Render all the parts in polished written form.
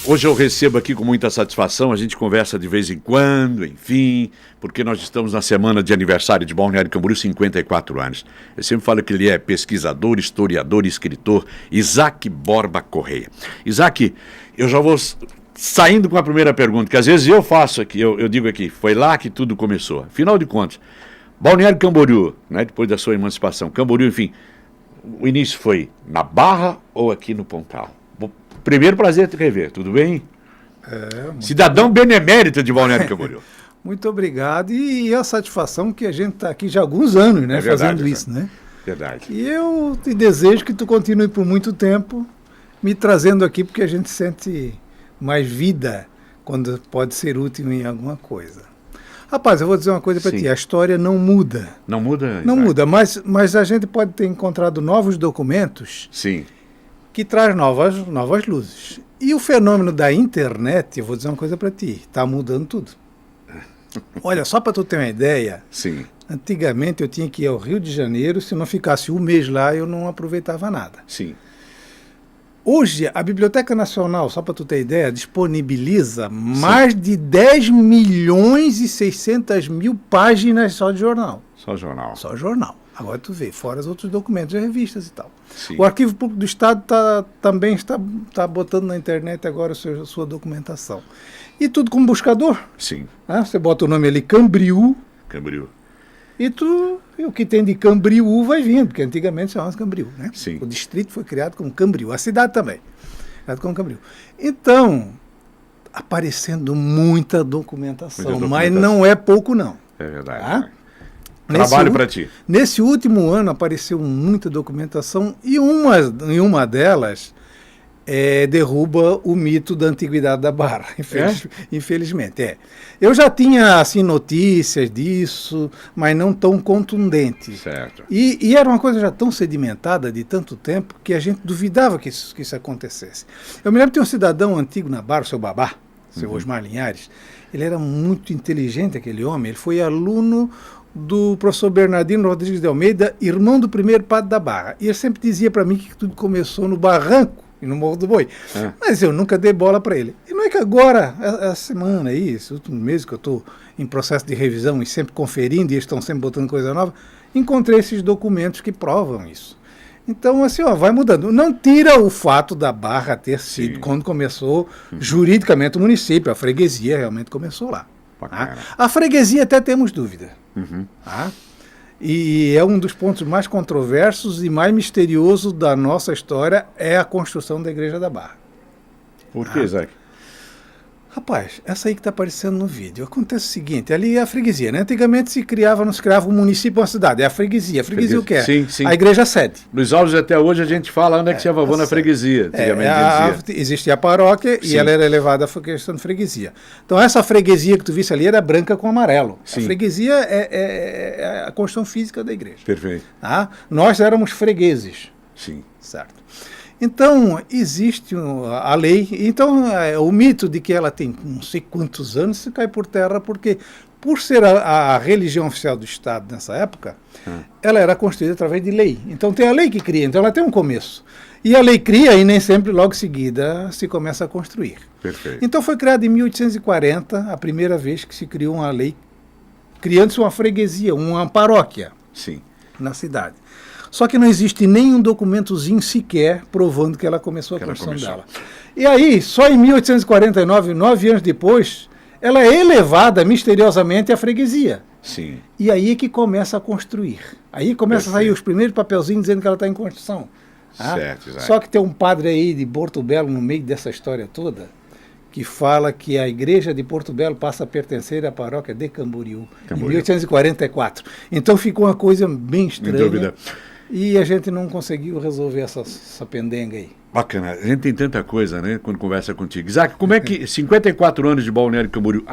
Hoje eu recebo aqui com muita satisfação, a gente conversa de vez em quando, enfim, porque nós estamos na semana de aniversário de Balneário Camboriú, 54 anos. Eu sempre falo que ele é pesquisador, historiador e escritor, Isaac Borba Correia. Isaac, eu já vou saindo com a primeira pergunta, que às vezes eu faço aqui, eu digo aqui, foi lá que tudo começou. Afinal de contas, Balneário Camboriú, né, depois da sua emancipação, Camboriú, enfim, o início foi na Barra ou aqui no Pontal? Primeiro prazer te rever, tudo bem? Cidadão benemérito de Balneário Camboriú. Muito obrigado. E a satisfação que a gente está aqui já há alguns anos, né, fazendo isso, né? Verdade. E eu te desejo que tu continue por muito tempo me trazendo aqui, porque a gente sente mais vida quando pode ser útil em alguma coisa. Rapaz, eu vou dizer uma coisa para ti, a história não muda. Não muda? Não muda, mas a gente pode ter encontrado novos documentos. Sim. Que traz novas luzes. E o fenômeno da internet, eu vou dizer uma coisa para ti, está mudando tudo. Olha, só para tu ter uma ideia, sim. Antigamente eu tinha que ir ao Rio de Janeiro, se não ficasse um mês lá eu não aproveitava nada. Sim. Hoje, a Biblioteca Nacional, só para tu ter ideia, disponibiliza mais de 10 milhões e 600 mil páginas só de jornal. Só jornal. Só jornal. Agora tu vê, fora os outros documentos, as revistas e tal. Sim. O Arquivo Público do Estado também está botando na internet agora a sua documentação. E tudo com buscador. Sim. Você bota o nome ali, Camboriú. Camboriú. E o que tem de Camboriú vai vindo, porque antigamente chamava Camboriú, né? Sim. O distrito foi criado como Camboriú, a cidade também, criado como Camboriú. Então, aparecendo muita documentação, mas não é pouco não. É verdade. Tá? Trabalho para ti. Nesse último ano apareceu muita documentação e uma delas derruba o mito da antiguidade da Barra, infelizmente. Eu já tinha assim, notícias disso, mas não tão contundentes. Certo. E era uma coisa já tão sedimentada de tanto tempo que a gente duvidava que isso acontecesse. Eu me lembro que tem um cidadão antigo na Barra, o seu Babá, seu Osmar Linhares. Ele era muito inteligente, aquele homem. Ele foi aluno do professor Bernardino Rodrigues de Almeida, irmão do primeiro padre da Barra. E ele sempre dizia para mim que tudo começou no Barranco e no Morro do Boi. Mas eu nunca dei bola para ele. E não é que agora, essa semana aí, esses últimos meses que eu estou em processo de revisão e sempre conferindo, e eles estão sempre botando coisa nova, encontrei esses documentos que provam isso. Então, assim, vai mudando. Não tira o fato da Barra ter sido, quando começou juridicamente o município, a freguesia realmente começou lá. A freguesia até temos dúvida. E é um dos pontos mais controversos e mais misteriosos da nossa história, é a construção da Igreja da Barra. Por que, Isaac? Rapaz, essa aí que está aparecendo no vídeo. Acontece o seguinte, ali é a freguesia, né? Antigamente não se criava um município ou uma cidade, é a freguesia. A freguesia o que é? Sim. A igreja sede. Luiz Alves, até hoje a gente fala onde é que se avavou na freguesia. Antigamente existia a paróquia e ela era elevada à questão de freguesia. Então essa freguesia que tu viste ali era branca com amarelo. A freguesia é a construção física da igreja. Perfeito. Nós éramos fregueses. Sim. Certo. Então, existe a lei, então o mito de que ela tem não sei quantos anos se cai por terra, porque por ser a religião oficial do Estado nessa época, ela era construída através de lei. Então tem a lei que cria, então ela tem um começo. E a lei cria e nem sempre logo em seguida se começa a construir. Perfeito. Então foi criada em 1840, a primeira vez que se criou uma lei, criando-se uma freguesia, uma paróquia na cidade. Só que não existe nenhum documentozinho sequer provando que ela começou a construção dela. E aí, só em 1849, 9 anos depois, ela é elevada misteriosamente à freguesia. Sim. E aí é que começa a construir. Aí começa a sair os primeiros papelzinhos dizendo que ela está em construção. Certo, exato. Só que tem um padre aí de Porto Belo no meio dessa história toda, que fala que a igreja de Porto Belo passa a pertencer à paróquia de Camboriú, em 1844. Então ficou uma coisa bem estranha. Sem dúvida. E a gente não conseguiu resolver essa pendenga aí. Bacana. A gente tem tanta coisa, né, quando conversa contigo. Isaac, como é que 54 anos de Balneário Camboriú,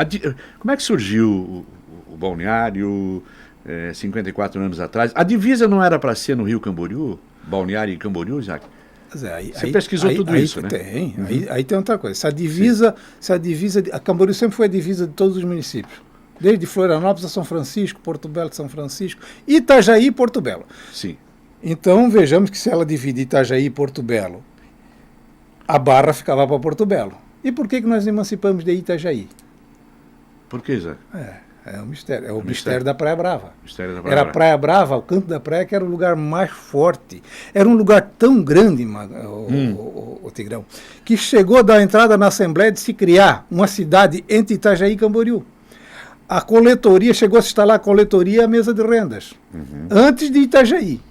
como é que surgiu o Balneário 54 anos atrás? A divisa não era para ser no Rio Camboriú? Balneário e Camboriú, Isaac? Você pesquisou tudo isso, né? Tem. Aí tem outra coisa. A Camboriú sempre foi a divisa de todos os municípios. Desde Florianópolis a São Francisco, Porto Belo, São Francisco, Itajaí e Porto Belo. Sim. Então, vejamos que se ela divide Itajaí e Porto Belo, a Barra ficava para Porto Belo. E por que nós emancipamos de Itajaí? Por que, Zé? É um mistério. É o mistério da Praia Brava. Era Era a Praia Brava, o canto da praia, que era o lugar mais forte. Era um lugar tão grande, o Tigrão, que chegou da entrada na Assembleia de se criar uma cidade entre Itajaí e Camboriú. A coletoria, chegou a se instalar a coletoria e a mesa de rendas, antes de Itajaí,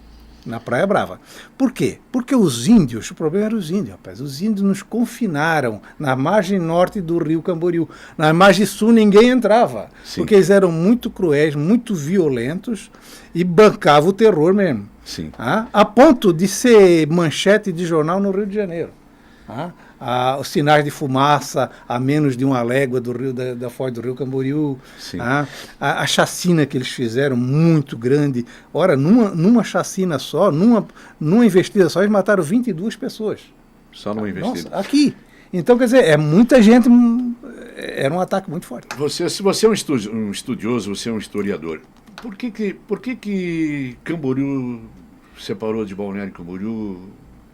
na Praia Brava. Por quê? Porque os índios, o problema era os índios, rapaz. Os índios nos confinaram na margem norte do rio Camboriú. Na margem sul ninguém entrava, Sim. porque eles eram muito cruéis, muito violentos e bancavam o terror mesmo. Sim. A ponto de ser manchete de jornal no Rio de Janeiro. Os sinais de fumaça a menos de uma légua do rio, da foz do rio Camboriú, a chacina que eles fizeram muito grande. Ora, numa chacina só, numa investida só, eles mataram 22 pessoas. Só numa investida. Nossa, aqui. Então, quer dizer, é muita gente, era um ataque muito forte. Se você é um estudioso, você é um historiador, por que Camboriú separou de Balneário Camboriú?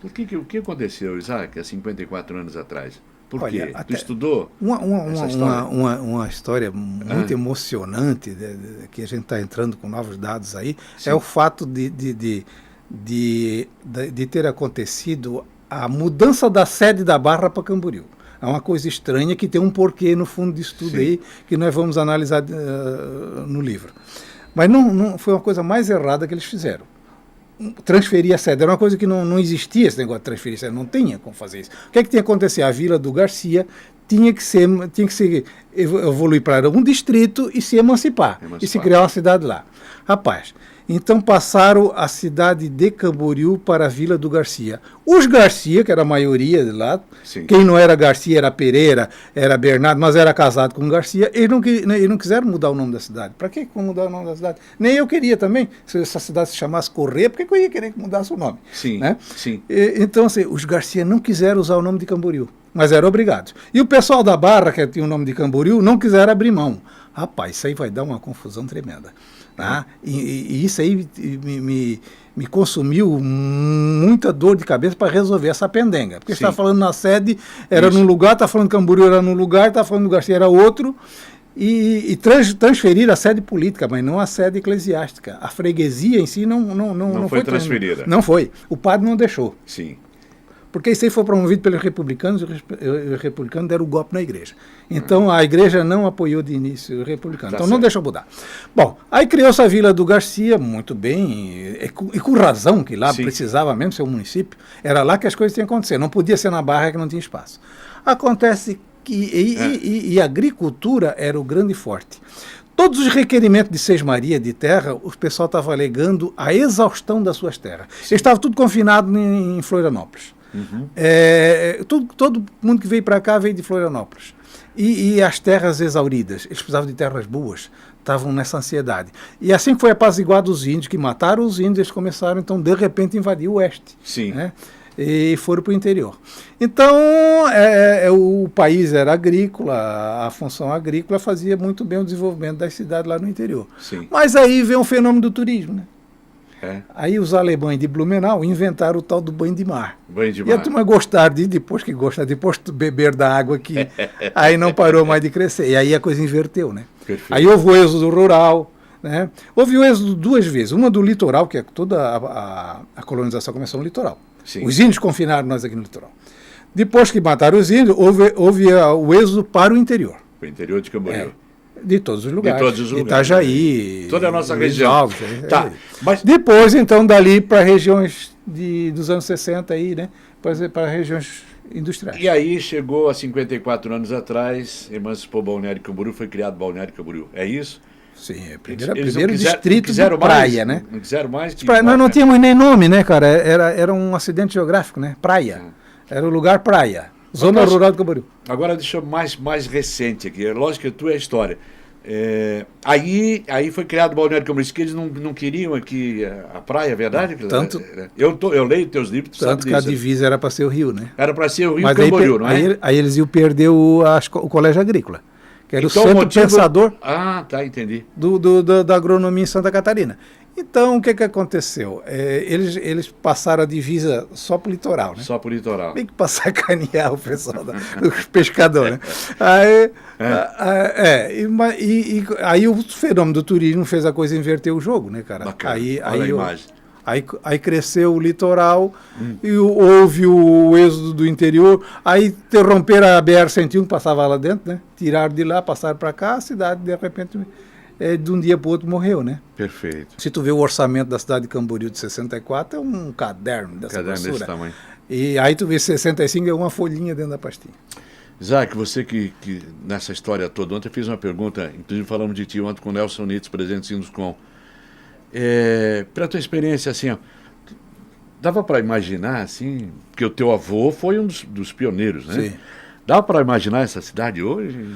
O que aconteceu, Isaac, há 54 anos atrás? Por quê? Tu estudou uma história muito emocionante, que a gente está entrando com novos dados aí, Sim. É o fato de ter acontecido a mudança da sede da Barra para Camboriú. É uma coisa estranha que tem um porquê no fundo disso tudo Sim. aí, que nós vamos analisar no livro. Mas não foi uma coisa mais errada que eles fizeram. Transferir a sede. Era uma coisa que não existia, esse negócio de transferir a sede, não tinha como fazer isso. O que é que tinha que acontecer? A Vila do Garcia tinha que evoluir para um distrito e se emancipar. E se criar uma cidade lá. Rapaz, então passaram a cidade de Camboriú para a Vila do Garcia. Os Garcia, que era a maioria de lá, Sim. quem não era Garcia era Pereira, era Bernardo, mas era casado com Garcia, eles não quiseram mudar o nome da cidade. Para que mudar o nome da cidade? Nem eu queria também. Se essa cidade se chamasse Correia, por que eu ia querer que mudasse o nome? Sim, né? Sim. Então, assim, os Garcia não quiseram usar o nome de Camboriú, mas eram obrigados. E o pessoal da Barra, que tinha o nome de Camboriú, não quiseram abrir mão. Rapaz, isso aí vai dar uma confusão tremenda. Tá? E isso aí me consumiu muita dor de cabeça para resolver essa pendenga. Porque você está falando na sede, era num lugar, está falando Camboriú era num lugar, está falando do Garcia era outro, e transferir a sede política, mas não a sede eclesiástica. A freguesia em si não foi transferida. Não foi. O padre não deixou. Sim. Porque isso aí foi promovido pelos republicanos, e os republicanos deram o golpe na igreja. Então a igreja não apoiou de início o republicano. Então não deixou mudar. Bom, aí criou-se a Vila do Garcia, muito bem, e com razão, que lá Sim. precisava mesmo ser um município. Era lá que as coisas tinham que acontecer. Não podia ser na Barra que não tinha espaço. Acontece que e a agricultura era o grande forte. Todos os requerimentos de sesmaria de terra, o pessoal estava alegando a exaustão das suas terras. Eles estavam tudo confinados em Florianópolis. Uhum. Todo mundo que veio para cá veio de Florianópolis. E as terras exauridas, eles precisavam de terras boas, estavam nessa ansiedade. E assim que foi apaziguado os índios, que mataram os índios, eles começaram, então, de repente, a invadir o oeste. Sim. Né? E foram para o interior. Então, o país era agrícola, a função agrícola fazia muito bem o desenvolvimento das cidades lá no interior. Sim. Mas aí vem o fenômeno do turismo, né? Aí os alemães de Blumenau inventaram o tal do banho de mar. Banho de mar. E a turma gostaram depois de beber da água aqui, aí não parou mais de crescer. E aí a coisa inverteu, né? Perfeito. Aí houve o êxodo rural, né? Houve o êxodo duas vezes. Uma do litoral, que toda a colonização começou no litoral. Sim. Os índios confinaram nós aqui no litoral. Depois que mataram os índios, houve o êxodo para o interior. O interior de Camboriú. De todos os lugares. De todos os lugares. Itajaí. Toda a nossa região. Alves, tá. Mas... Depois, então, dali para regiões dos anos 60, aí, né? Para regiões industriais. E aí chegou há 54 anos atrás, emancipou Balneário Camboriú, foi criado Balneário Camboriú. É isso? Sim, primeiro distrito de praia, né? Não quiseram mais? Nós não tínhamos nem nome, né, cara? Era um acidente geográfico, né? Praia. Era o lugar praia. Zona rural do Camboriú. Agora deixa eu mais recente aqui. É lógico que tu é a história. Aí foi criado o Balneário Camboriú, que eles não queriam aqui a praia, é verdade? Tanto, eu leio teus livros, tu tanto sabe que disso. A divisa era para ser o Rio, né? Era para ser o Rio Mas Camboriú, não é? Aí eles iam perder o Colégio Agrícola, que era então, o centro pensador tá, entendi. da agronomia em Santa Catarina. Então, o que aconteceu? Eles passaram a divisa só para o litoral, né? Só para o litoral. Tem que passar a canear o pessoal, os pescadores, né? Aí o fenômeno do turismo fez a coisa inverter o jogo, né, cara? Bacana. Olha a imagem. Aí cresceu o litoral, e houve o êxodo do interior, aí interromperam a BR-101, passava lá dentro, né? Tiraram de lá, passaram para cá, a cidade, de repente, de um dia para o outro morreu, né? Perfeito. Se tu vê o orçamento da cidade de Camboriú de 64, é um caderno dessa grossura. Desse tamanho. E aí tu vê 65, é uma folhinha dentro da pastinha. Isaac, você que nessa história toda, ontem eu fiz uma pergunta, inclusive falamos de ti ontem com o Nelson Nitz, presidente do Sinduscom. Pela tua experiência, assim, ó, dava para imaginar, assim, que o teu avô foi um dos pioneiros, né? Sim. Dava para imaginar essa cidade hoje?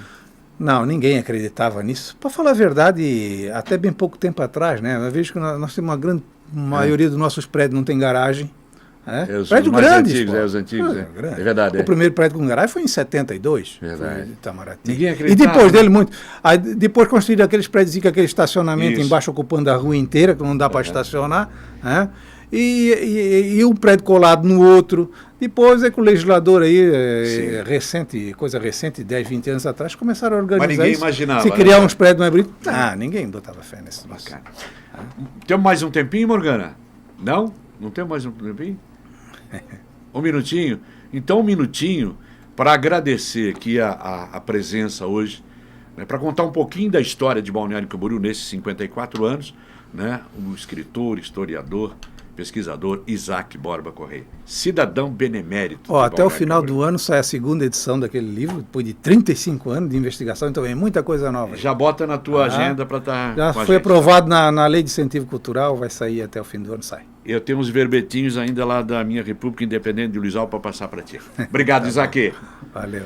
Não, ninguém acreditava nisso. Para falar a verdade, até bem pouco tempo atrás, né? Eu vejo que nós temos uma grande maioria dos nossos prédios não tem garagem. Prédio grande. Os antigos, é verdade. O primeiro prédio com garagem foi em 72. Verdade. Foi de Itamaraty. Ninguém acreditava. E depois dele muito. Aí depois construíram aqueles prédios com aquele estacionamento Isso. embaixo ocupando a rua inteira, que não dá para estacionar. Né? E um prédio colado no outro. Depois é que o legislador aí, coisa recente, 10, 20 anos atrás, começaram a organizar. Mas ninguém isso. imaginava. Se criar uns prédios mais bonitos. Ninguém botava fé nesse negócio. Bacana. Temos mais um tempinho, Morgana? Não? Não temos mais um tempinho? Um minutinho? Então, um minutinho para agradecer aqui a presença hoje, né, para contar um pouquinho da história de Balneário Camboriú nesses 54 anos, né, o escritor, historiador, pesquisador Isaac Borba Correia, cidadão benemérito. Até o final do ano sai a segunda edição daquele livro, depois de 35 anos de investigação, então é muita coisa nova. Já bota na tua agenda para estar já foi aprovado na Lei de Incentivo Cultural, vai sair até o fim do ano, sai. Eu tenho uns verbetinhos ainda lá da minha República Independente de Luizal para passar para ti. Obrigado, Isaac. Valeu.